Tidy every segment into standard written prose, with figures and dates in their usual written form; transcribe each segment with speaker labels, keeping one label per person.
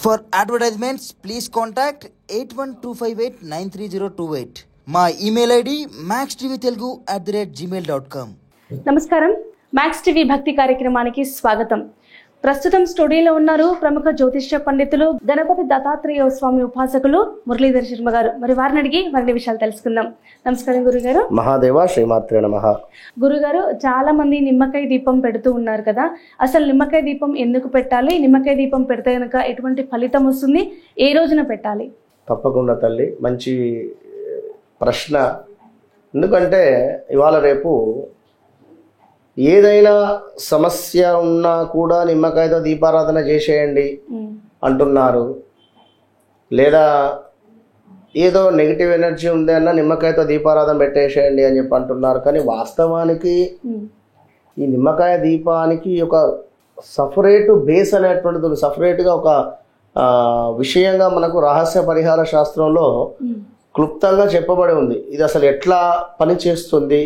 Speaker 1: For advertisements, please contact 8125893028. మా email ID maxtvtelugu@gmail.com.
Speaker 2: నమస్కారం, max TV భక్తి కార్యక్రమానికి స్వాగతం. ప్రస్తుతం స్టూడియోలో ఉన్నారు ప్రముఖ జ్యోతిష్య పండితులు గణపతి దత్తాత్రేయ స్వామి ఉపాసకులు మురళీధర్ శర్మ గారు. మరి వారిని అడిగి మరిన్ని విషయాలు తెలుసుకుందాం. నమస్కారం గురుగారు.
Speaker 3: మహాదేవ శ్రీమాత్రే నమః.
Speaker 2: గురుగారు, చాలా మంది నిమ్మకాయ దీపం పెడుతూ ఉన్నారు కదా, అసలు నిమ్మకాయ దీపం ఎందుకు పెట్టాలి? నిమ్మకాయ దీపం పెడితే కనుక ఎటువంటి ఫలితం వస్తుంది? ఏ రోజున పెట్టాలి?
Speaker 3: తప్పకుండా తల్లి, మంచి ప్రశ్న. ఎందుకంటే ఇవాళ రేపు ఏదైనా సమస్య ఉన్నా కూడా నిమ్మకాయతో దీపారాధన చేసేయండి అంటున్నారు. లేదా ఏదో నెగిటివ్ ఎనర్జీ ఉంది అన్న నిమ్మకాయతో దీపారాధన పెట్టేసేయండి అని చెప్పి అంటున్నారు. కానీ వాస్తవానికి ఈ నిమ్మకాయ దీపానికి ఒక సపరేట్ బేస్ అనేటువంటిది సపరేట్గా ఒక విషయంగా మనకు రహస్య పరిహార శాస్త్రంలో క్లుప్తంగా చెప్పబడి ఉంది. ఇది అసలు ఎట్లా పని చేస్తుంది,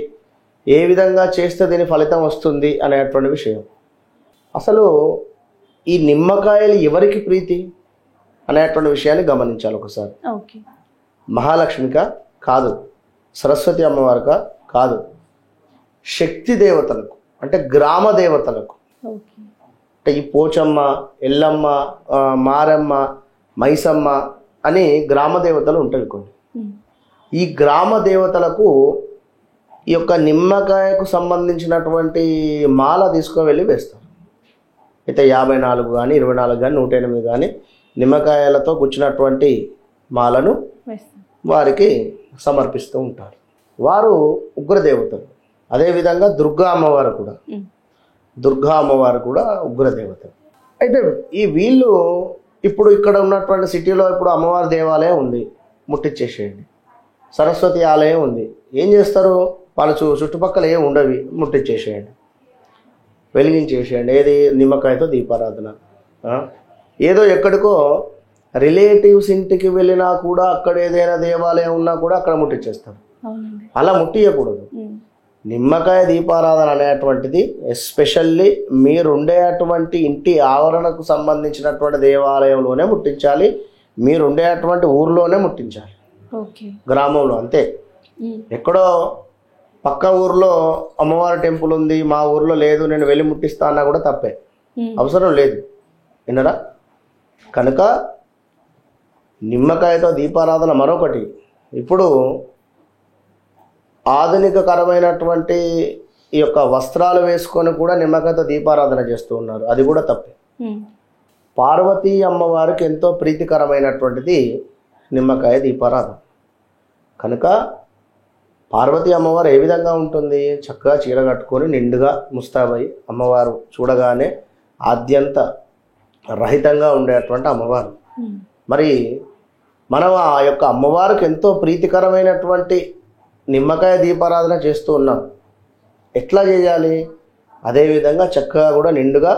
Speaker 3: ఏ విధంగా చేస్తే దీని ఫలితం వస్తుంది అనేటువంటి విషయం. అసలు ఈ నిమ్మకాయలు ఎవరికి ప్రీతి అనేటువంటి విషయాన్ని గమనించాలి ఒకసారి. మహాలక్ష్మిక కాదు, సరస్వతి అమ్మవారిక కాదు, శక్తి దేవతలకు అంటే గ్రామ దేవతలకు. అంటే ఈ పోచమ్మ, ఎల్లమ్మ, మారమ్మ, మైసమ్మ అని గ్రామ దేవతలు ఉంటాయి కొన్ని. ఈ గ్రామ దేవతలకు ఈ యొక్క నిమ్మకాయకు సంబంధించినటువంటి మాల తీసుకువెళ్ళి వేస్తారు. అయితే 54 కానీ 24 కానీ 108 కానీ నిమ్మకాయలతో గుచ్చినటువంటి మాలను వారికి సమర్పిస్తూ ఉంటారు. వారు ఉగ్రదేవతలు. అదేవిధంగా దుర్గా అమ్మవారు కూడా ఉగ్రదేవతలు. అయితే ఈ వీళ్ళు ఇప్పుడు ఇక్కడ ఉన్నటువంటి సిటీలో ఇప్పుడు అమ్మవారి దేవాలయం ఉంది, ముట్టించేసేయండి. సరస్వతి ఆలయం ఉంది, ఏం చేస్తారు? వాళ్ళ చుట్టుపక్కల ఏం ఉండవి, ముట్టించేసేయండి, వెలిగించేసేయండి. ఏది? నిమ్మకాయతో దీపారాధన. ఏదో ఎక్కడికో రిలేటివ్స్ ఇంటికి వెళ్ళినా కూడా అక్కడ ఏదైనా దేవాలయం ఉన్నా కూడా అక్కడ ముట్టించేస్తారు. అలా ముట్టియకూడదు. నిమ్మకాయ దీపారాధన అనేటువంటిది ఎస్పెషల్లీ మీరుండేటువంటి ఇంటి ఆవరణకు సంబంధించినటువంటి దేవాలయంలోనే ముట్టించాలి, మీరుండేటువంటి ఊర్లోనే ముట్టించాలి, గ్రామంలో అంతే. ఎక్కడో పక్క ఊర్లో అమ్మవారి టెంపుల్ ఉంది, మా ఊర్లో లేదు, నేను వెళ్ళి ముట్టిస్తా అన్నా కూడా తప్పే, అవసరం లేదు. విన్నరా? కనుక నిమ్మకాయతో దీపారాధన మరొకటి. ఇప్పుడు ఆధునికకరమైనటువంటి ఈ యొక్క వస్త్రాలు వేసుకొని కూడా నిమ్మకాయతో దీపారాధన చేస్తూ ఉన్నారు, అది కూడా తప్పే. పార్వతీ అమ్మవారికి ఎంతో ప్రీతికరమైనటువంటిది నిమ్మకాయ దీపారాధన. కనుక పార్వతీ అమ్మవారు ఏ విధంగా ఉంటుంది? చక్కగా చీర కట్టుకొని నిండుగా ముస్తాబై అమ్మవారు చూడగానే ఆద్యంత రహితంగా ఉండేటువంటి అమ్మవారు. మరి మనం ఆ యొక్క అమ్మవారికి ఎంతో ప్రీతికరమైనటువంటి నిమ్మకాయ దీపారాధన చేస్తూ ఉన్నాం. ఎట్లా చేయాలి? అదేవిధంగా చక్కగా కూడా నిండుగా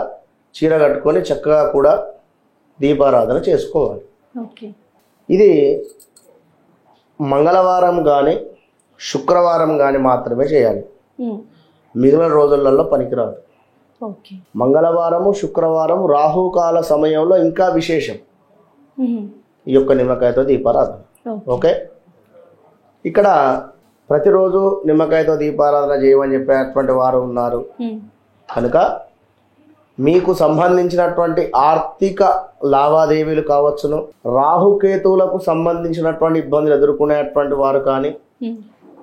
Speaker 3: చీర కట్టుకొని చక్కగా కూడా దీపారాధన చేసుకోవాలి. ఇది మంగళవారం కానీ శుక్రవారం కానీ మాత్రమే చేయాలి, మిగిలిన రోజులలో పనికిరాదు. మంగళవారము శుక్రవారం రాహుకాల సమయంలో ఇంకా విశేషం ఈ యొక్క నిమ్మకాయతో దీపారాధన. ఓకే, ఇక్కడ ప్రతిరోజు నిమ్మకాయతో దీపారాధన చేయమని చెప్పేటువంటి వారు ఉన్నారు. కనుక మీకు సంబంధించినటువంటి ఆర్థిక లావాదేవీలు కావచ్చును, రాహుకేతువులకు సంబంధించినటువంటి ఇబ్బందులు ఎదుర్కొనేటువంటి వారు కానీ,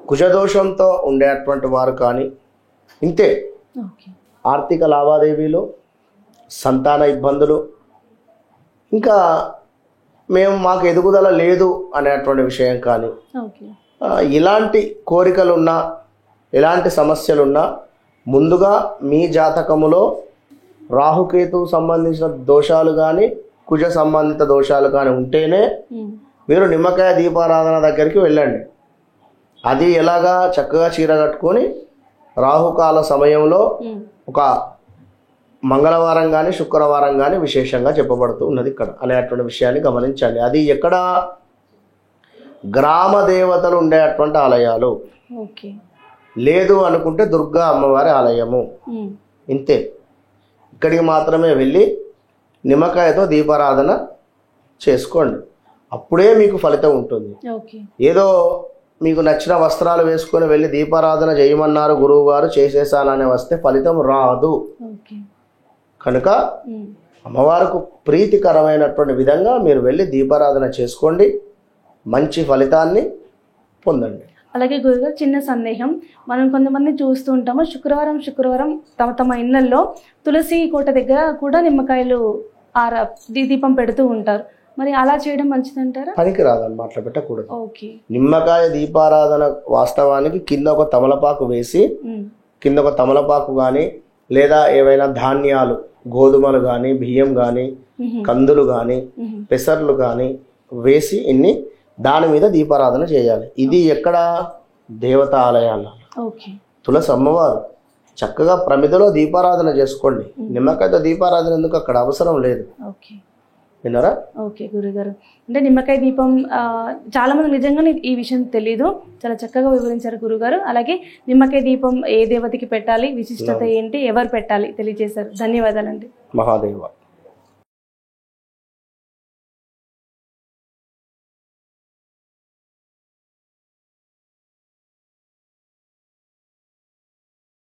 Speaker 3: కుజదోషంతో ఉండేటువంటి వారు కానీ, ఇంతే ఆర్థిక లావాదేవీలు, సంతాన ఇబ్బందులు, ఇంకా మాకు ఎదుగుదల లేదు అనేటువంటి విషయం కానీ, ఇలాంటి కోరికలున్నా ఎలాంటి సమస్యలున్నా ముందుగా మీ జాతకములో రాహుకేతువు సంబంధించిన దోషాలు కానీ కుజ సంబంధిత దోషాలు కానీ ఉంటేనే మీరు నిమ్మకాయ దీపారాధన దగ్గరికి వెళ్ళండి. అది ఎలాగా? చక్కగా చీర కట్టుకొని రాహుకాల సమయంలో ఒక మంగళవారం కానీ శుక్రవారం కానీ విశేషంగా చెప్పబడుతూ ఉన్నది ఇక్కడ అనేటువంటి విషయాన్ని గమనించాలి. అది ఎక్కడ? గ్రామ దేవతలు ఉండేటువంటి ఆలయాలు. లేదు అనుకుంటే దుర్గా అమ్మవారి ఆలయము, ఇంతే. ఇక్కడికి మాత్రమే వెళ్ళి నిమ్మకాయతో దీపారాధన చేసుకోండి, అప్పుడే మీకు ఫలితం ఉంటుంది.
Speaker 2: ఓకే.
Speaker 3: ఏదో మీకు నచ్చిన వస్త్రాలు వేసుకొని వెళ్ళి దీపారాధన చేయమన్నారు గురువు గారు, చేసేసానని వస్తే ఫలితం రాదు.
Speaker 2: ఓకే.
Speaker 3: కనుక అమ్మవారికి ప్రీతికరమైనటువంటి విధంగా మీరు వెళ్ళి దీపారాధన చేసుకోండి, మంచి ఫలితాన్ని పొందండి.
Speaker 2: అలాగే గురుగారు చిన్న సందేహం, మనం కొంతమంది చూస్తూ ఉంటాము శుక్రవారం తమ తమ ఇళ్లలో తులసి కోట దగ్గర కూడా నిమ్మకాయలు దీపం పెడుతూ ఉంటారు. మరి అలా చేయడం మంచిదంటారా?
Speaker 3: పనికి రాదమ్మా, అట్లా పెట్టకూడదు.
Speaker 2: ఓకే.
Speaker 3: నిమ్మకాయ దీపారాధన వాస్తవానికి కింద ఒక తమలపాకు వేసి, కింద ఒక తమలపాకు కానీ లేదా ఏవైనా ధాన్యాలు గోధుమలు కానీ బియ్యం కానీ కందులు కానీ పెసర్లు కానీ వేసి ఇన్ని దాని మీద దీపారాధన చేయాలి. ఇది ఎక్కడ? దేవతా ఆలయాల్లో. తులసి అమ్మవారు చక్కగా ప్రమిదలో దీపారాధన చేసుకోండి. నిమ్మకాయతో దీపారాధన ఎందుకు? అక్కడ అవసరం లేదు. విన్నారా?
Speaker 2: ఓకే గురుగారు, అంటే నిమ్మకాయ దీపం చాలా మంది నిజంగానే ఈ విషయం తెలియదు, చాలా చక్కగా వివరించారు గురుగారు. అలాగే నిమ్మకాయ దీపం ఏ దేవతకి పెట్టాలి, విశిష్టత ఏంటి, ఎవరు పెట్టాలి తెలియజేశారు. ధన్యవాదాలండి.
Speaker 3: మహాదేవ.